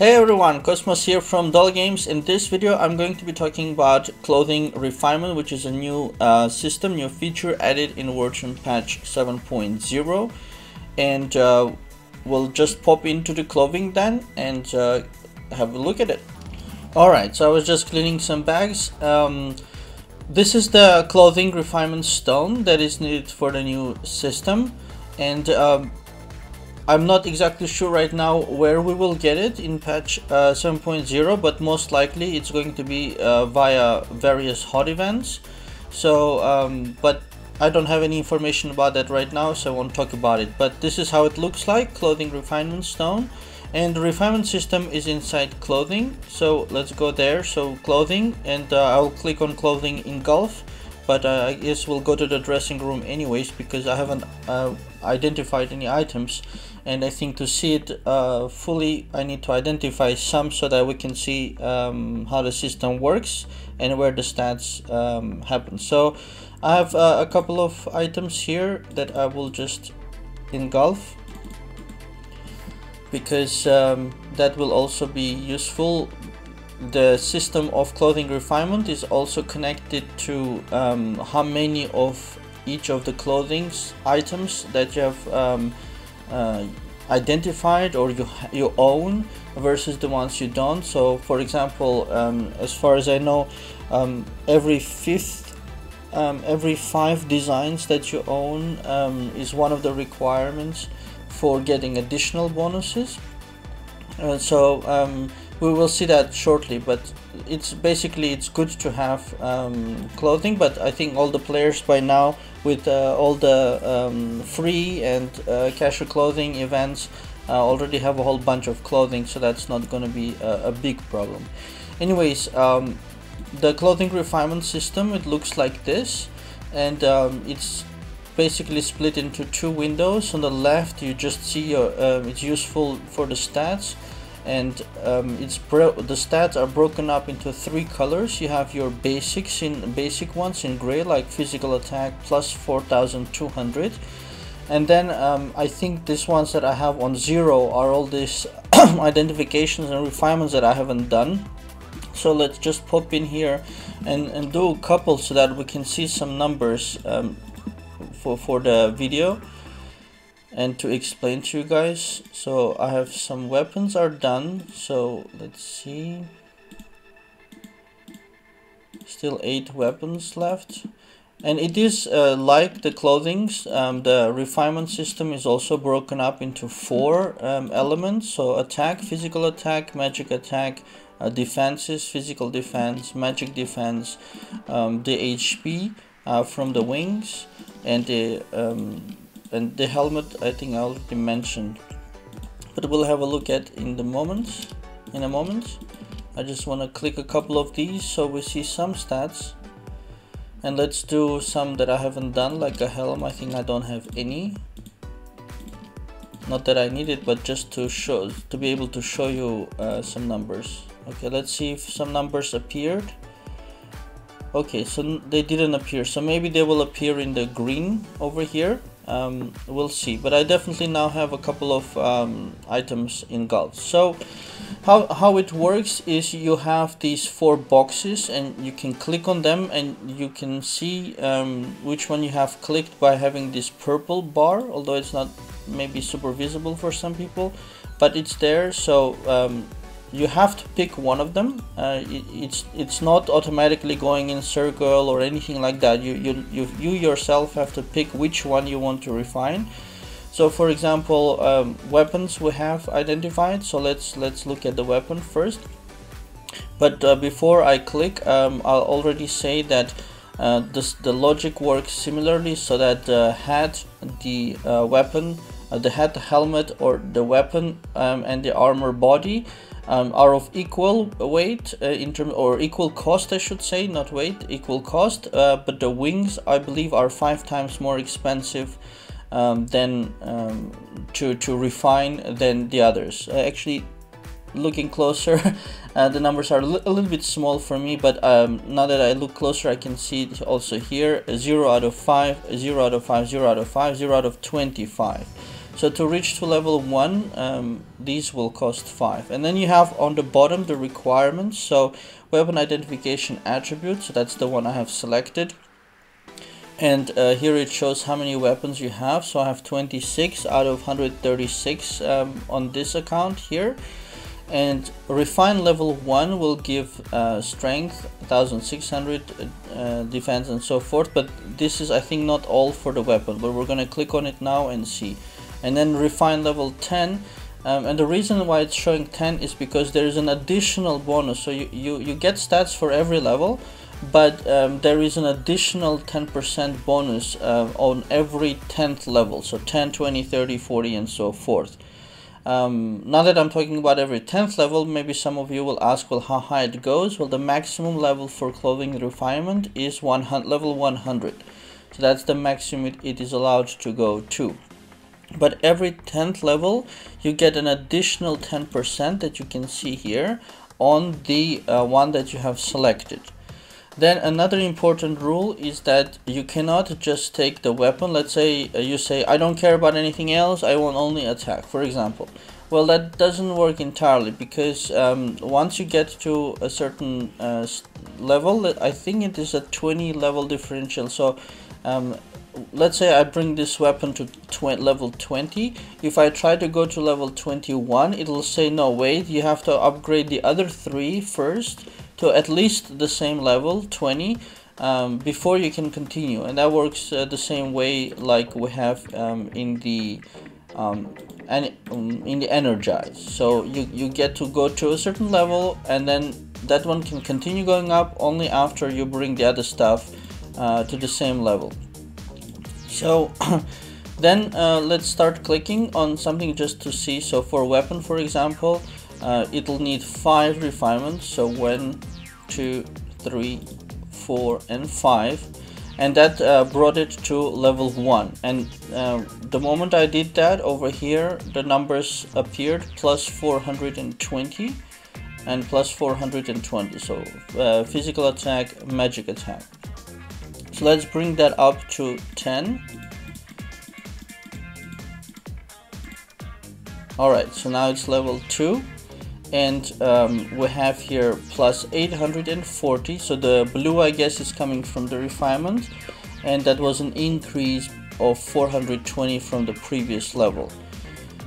Hey everyone, Cosmos here from Dull Games. In this video I'm going to be talking about clothing refinement, which is a new new feature added in Wartune patch 7.0, and we'll just pop into the clothing then and have a look at it. Alright, so I was just cleaning some bags. This is the clothing refinement stone that is needed for the new system, and I'm not exactly sure right now where we will get it in patch 7.0, but most likely it's going to be via various hot events. So, but I don't have any information about that right now, so I won't talk about it. But this is how it looks like, clothing refinement stone. And the refinement system is inside clothing. So let's go there. So clothing, and I'll click on clothing engulf. But I guess we'll go to the dressing room anyways, because I haven't identified any items, and I think to see it fully I need to identify some so that we can see how the system works and where the stats happen. So I have a couple of items here that I will just engulf, because that will also be useful. The system of clothing refinement is also connected to how many of each of the clothing items that you have identified or you own versus the ones you don't. So for example, as far as I know, every 5 designs that you own is one of the requirements for getting additional bonuses. We will see that shortly, but it's good to have clothing. But I think all the players by now, with all the free and casual clothing events, already have a whole bunch of clothing, so that's not going to be a big problem. Anyways, the clothing refinement system, it looks like this, and it's basically split into 2 windows. On the left you just see your it's useful for the stats, and the stats are broken up into 3 colors. You have your basic ones in gray, like physical attack plus 4200, and then I think these ones that I have on 0 are all these identifications and refinements that I haven't done. So let's just pop in here and do a couple so that we can see some numbers for the video and to explain to you guys. So I have some weapons are done, so let's see, still 8 weapons left. And it is like the clothings, the refinement system is also broken up into 4 elements. So attack, physical attack, magic attack, defenses, physical defense, magic defense, the HP from the wings, and the helmet I think I already mentioned, but we'll have a look at in a moment. I just want to click a couple of these so we see some stats, and let's do some that I haven't done, like a helm. I think I don't have any, not that I need it, but just to be able to show you some numbers. Okay, let's see if some numbers appeared. Okay, so they didn't appear, so maybe they will appear in the green over here. We'll see, but I definitely now have a couple of items engulfed. So how it works is you have these 4 boxes, and you can click on them, and you can see which one you have clicked by having this purple bar, although it's not maybe super visible for some people, but it's there. So you have to pick one of them. It's not automatically going in circle or anything like that. You yourself have to pick which one you want to refine. So for example, weapons we have identified, so let's look at the weapon first. But before I click, I'll already say that the logic works similarly, so that the hat, the weapon, the hat, the helmet, or the weapon and the armor body are of equal weight or equal cost, I should say, not weight, equal cost, but the wings I believe are 5 times more expensive than to refine than the others. Actually, looking closer, the numbers are a little bit small for me, but now that I look closer I can see it also here: 0 out of 5, 0 out of 5, 0 out of 5, 0 out of 25. So to reach to level 1, these will cost 5. And then you have on the bottom the requirements. So weapon identification attribute, so that's the one I have selected. And here it shows how many weapons you have. So I have 26 out of 136 on this account here. And refine level 1 will give strength 1600, defense and so forth, but this is I think not all for the weapon, but we're gonna click on it now and see. And then refine level 10, and the reason why it's showing 10 is because there is an additional bonus. So you get stats for every level, but there is an additional 10% bonus on every 10th level, so 10, 20, 30, 40 and so forth. Now that I'm talking about every 10th level, maybe some of you will ask, well, how high it goes? Well, the maximum level for clothing refinement is level 100. So that's the maximum it is allowed to go to. But every 10th level, you get an additional 10% that you can see here on the one that you have selected. Then another important rule is that you cannot just take the weapon. Let's say you say, I don't care about anything else, I want only attack, for example. Well, that doesn't work entirely, because once you get to a certain level, I think it is a 20 level differential. So let's say I bring this weapon to level 20. If I try to go to level 21, it will say, no, wait, you have to upgrade the other 3 first to at least the same level, 20, before you can continue. And that works the same way like we have in the energize. So you get to go to a certain level, and then that one can continue going up only after you bring the other stuff to the same level. So then let's start clicking on something just to see. So for weapon, for example, it'll need 5 refinements. So 1, 2, 3, 4 and 5, and that brought it to level 1. And the moment I did that, over here the numbers appeared, plus 420 and plus 420. So physical attack, magic attack. So let's bring that up to 10. Alright, so now it's level 2, and we have here plus 840. So the blue, I guess, is coming from the refinement, and that was an increase of 420 from the previous level.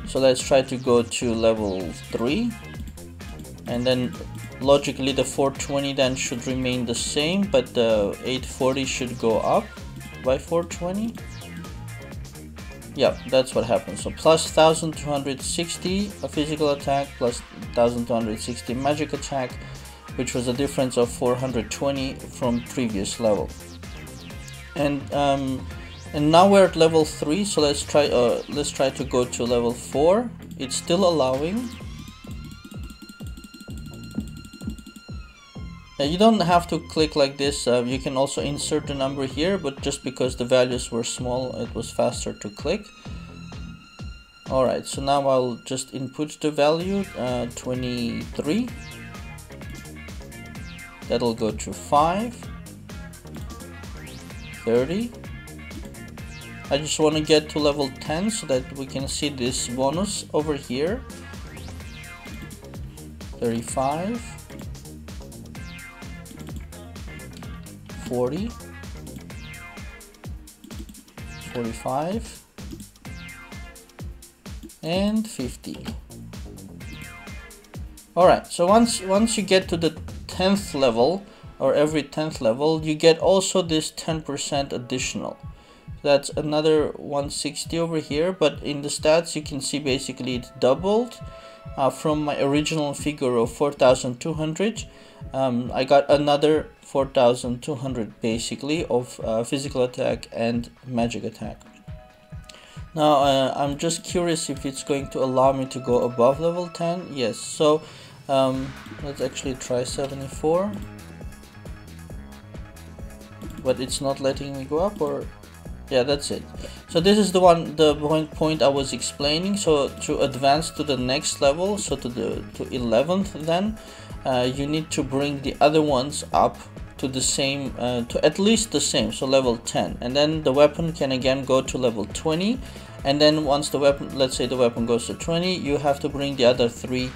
So let's try to go to level 3, and then logically the 420 then should remain the same, but the 840 should go up by 420. Yeah, that's what happens. So plus 1260 a physical attack, plus 1260 magic attack, which was a difference of 420 from previous level. And now we're at level 3, so let's try to go to level 4. It's still allowing. You don't have to click like this. You can also insert the number here, but just because the values were small, it was faster to click. Alright, so now I'll just input the value, 23. That'll go to 5, 30. I just want to get to level 10 so that we can see this bonus over here. 35. 40, 45, and 50. Alright, so once you get to the 10th level, or every 10th level, you get also this 10% additional. That's another 160 over here, but in the stats you can see basically it doubled from my original figure of 4,200. I got another 4,200 basically of physical attack and magic attack. Now I'm just curious if it's going to allow me to go above level 10. Yes, so let's actually try 74, but it's not letting me go up, or yeah, that's it. So this is the point I was explaining. So to advance to the next level, so to 11th, then you need to bring the other ones up to the same, to at least the same, so level 10, and then the weapon can again go to level 20, and then once the weapon, let's say the weapon goes to 20, you have to bring the other 3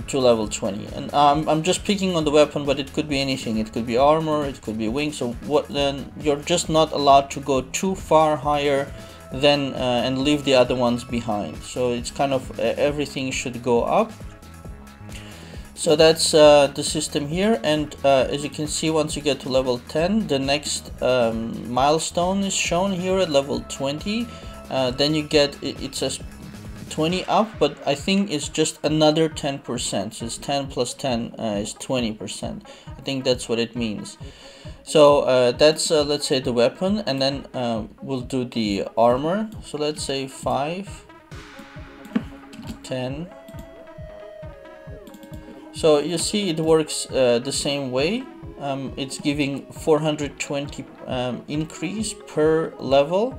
to level 20. And I'm just picking on the weapon, but it could be anything. It could be armor, it could be wings. So what, then you're just not allowed to go too far higher than and leave the other ones behind. So it's kind of everything should go up. So that's the system here, and as you can see, once you get to level 10, the next milestone is shown here at level 20. Then you get, it says 20 up, but I think it's just another 10%. So it's 10 plus 10 is 20%. I think that's what it means. So that's let's say the weapon, and then we'll do the armor. So let's say 5, 10. So you see it works the same way. It's giving 420 increase per level.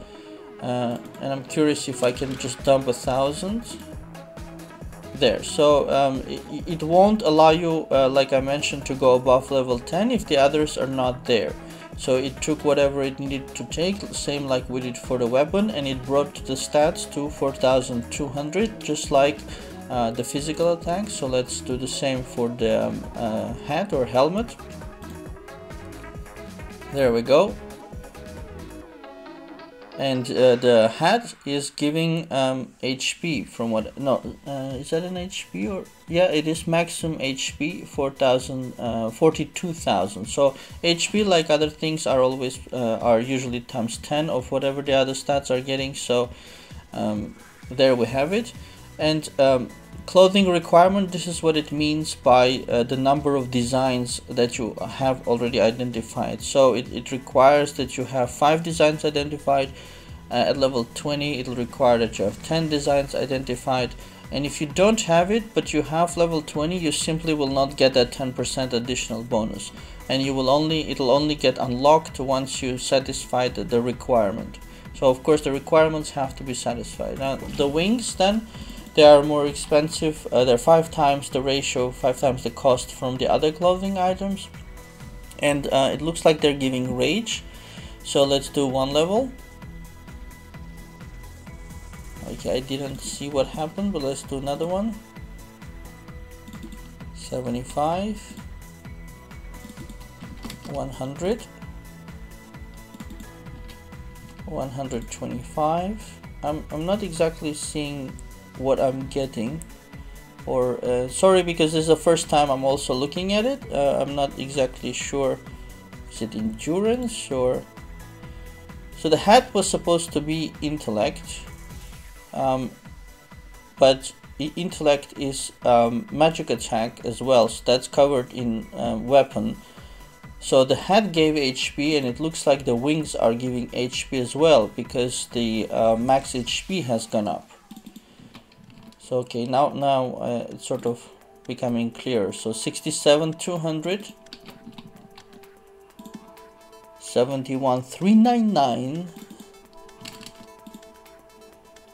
And I'm curious if I can just dump 1,000 there. So it won't allow you, like I mentioned, to go above level 10 if the others are not there. So it took whatever it needed to take, same like we did for the weapon, and it brought the stats to 4,200, just like the physical attack. So let's do the same for the hat or helmet. There we go. And the hat is giving HP from what, no, is that an HP, or yeah, it is maximum HP 42,000. So HP, like other things, are always are usually times 10 of whatever the other stats are getting. So there we have it. And clothing requirement, this is what it means by the number of designs that you have already identified. So it requires that you have 5 designs identified. At level 20 it'll require that you have 10 designs identified, and if you don't have it but you have level 20, you simply will not get that 10% additional bonus, and you will it'll only get unlocked once you satisfy the requirement. So of course the requirements have to be satisfied. Now the wings, then, they are more expensive. They're 5 times the ratio, 5 times the cost from the other clothing items, and it looks like they're giving rage. So let's do 1 level. Okay, I didn't see what happened, but let's do another one. 75, 100, 125. I'm not exactly seeing what I'm getting, or sorry, because this is the first time I'm also looking at it. I'm not exactly sure. Is it endurance or? So the hat was supposed to be intellect, but intellect is magic attack as well, so that's covered in weapon. So the hat gave HP, and it looks like the wings are giving HP as well, because the max HP has gone up. So okay, now it's sort of becoming clear. So 67, 200, 71, 399.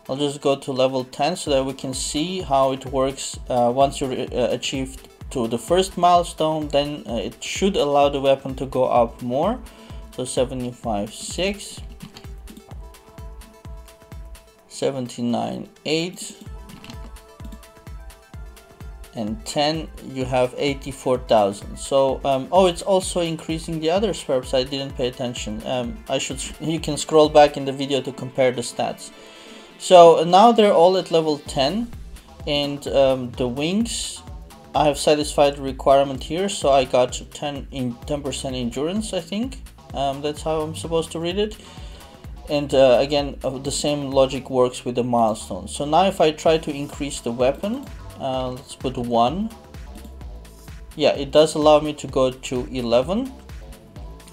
I'll just go to level 10 so that we can see how it works. Once you achieve to the first milestone, then it should allow the weapon to go up more. So 75, 6, 79, 8, and 10, you have 84,000. So oh, it's also increasing the other perhaps I didn't pay attention. You can scroll back in the video to compare the stats. So now they're all at level 10, and the wings, I have satisfied the requirement here, so I got 10% endurance, I think. That's how I'm supposed to read it. And again, the same logic works with the milestones. So now if I try to increase the weapon, let's put 1. Yeah, it does allow me to go to 11,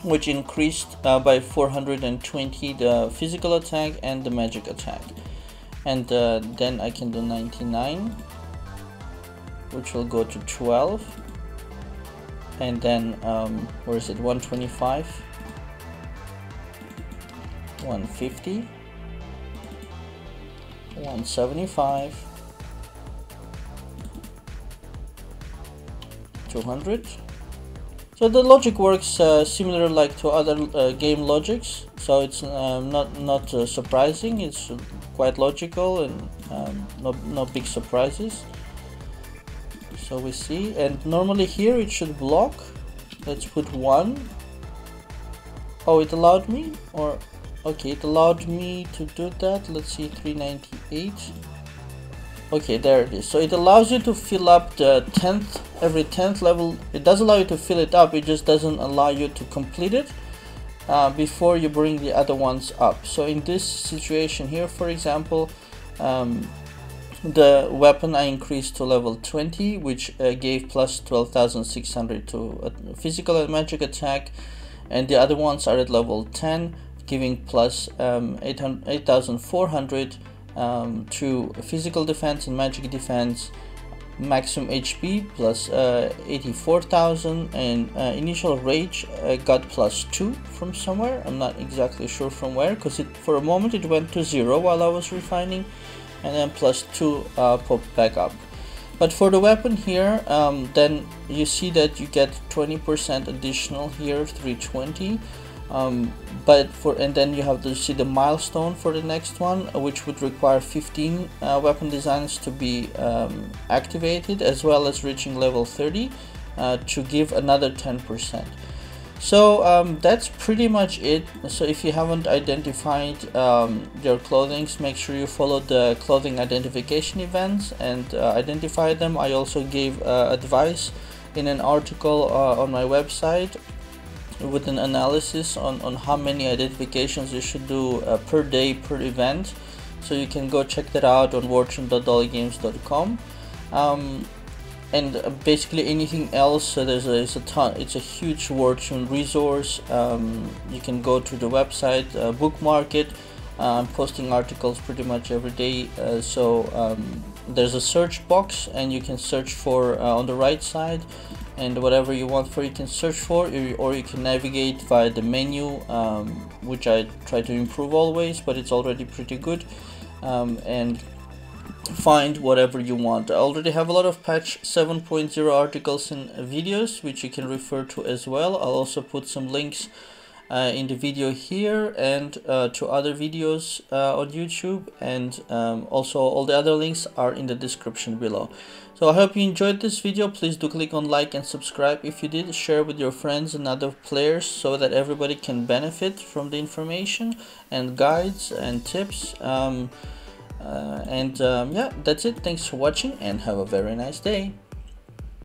which increased by 420 the physical attack and the magic attack. And then I can do 99, which will go to 12, and then where is it, 125, 150, 175, 200. So the logic works similar like to other game logics, so it's not surprising. It's quite logical and no big surprises. So we see, and normally here it should block. Let's put 1. Oh, it allowed me, or okay, it allowed me to do that. Let's see, 398. Okay, there it is. So it allows you to fill up the 10th, every 10th level. It does allow you to fill it up, it just doesn't allow you to complete it before you bring the other ones up. So in this situation here, for example, the weapon I increased to level 20, which gave plus 12,600 to a physical and magic attack, and the other ones are at level 10, giving plus 8,400 to physical defense and magic defense, maximum HP plus 84,000, and initial rage got plus 2 from somewhere. I'm not exactly sure from where, because for a moment it went to 0 while I was refining, and then plus 2 popped back up. But for the weapon here, then you see that you get 20% additional here, 320. And then you have to see the milestone for the next one, which would require 15 weapon designs to be activated, as well as reaching level 30 to give another 10%. So that's pretty much it. So if you haven't identified your clothings, make sure you follow the clothing identification events and identify them. I also gave advice in an article on my website with an analysis on how many identifications you should do per day per event, so you can go check that out on wartune.dollygames.com. And basically anything else, there's a ton. It's a huge Wartune resource. You can go to the website, bookmark it. I'm posting articles pretty much every day, so there's a search box and you can search for on the right side, and whatever you want for you can search for, or you can navigate via the menu, which I try to improve always, but it's already pretty good, and find whatever you want. I already have a lot of patch 7.0 articles and videos which you can refer to as well. I'll also put some links in the video here and to other videos on YouTube, and also all the other links are in the description below. So I hope you enjoyed this video. Please do click on like and subscribe if you did. Share with your friends and other players so that everybody can benefit from the information and guides and tips. Yeah, that's it. Thanks for watching and have a very nice day.